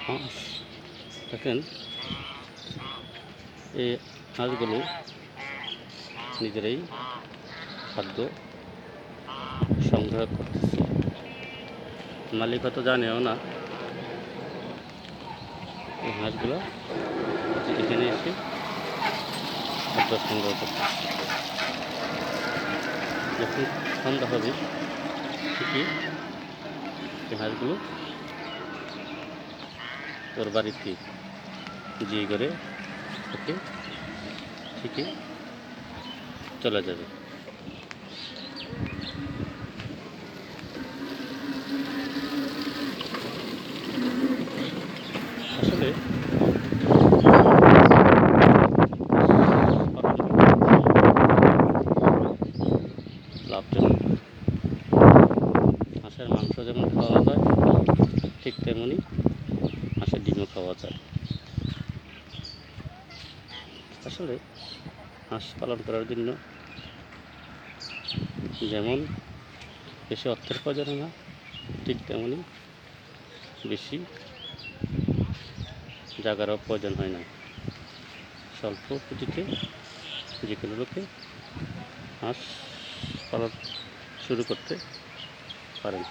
হাঁস দেখেন, এই হাঁসগুলো নিজেরাই খাদ্য সংগ্রহ করতেছে। মালিক হয়তো জানেও না এই হাঁসগুলো এখানে এসে খাদ্য সংগ্রহ করতেছে। যখন সন্ধ্যা হবে ঠিকই এই হাঁসগুলো তোর বাড়িতে যে করে ওকে ঠিকই চলে যাবে। আসলে লাভজনক। হাঁসের মাংস যেমন খাওয়া যায় ঠিক তেমনি হাঁসের ডিমও খাওয়া যায়। আসলে হাঁস পালন করার জন্য যেমন বেশি অর্থের প্রয়োজন হয় না, ঠিক তেমনি বেশি জায়গারও প্রয়োজন হয় না। স্বল্প পুঁজিতে যে কোনো লোকে হাঁস পালন শুরু করতে পারেন।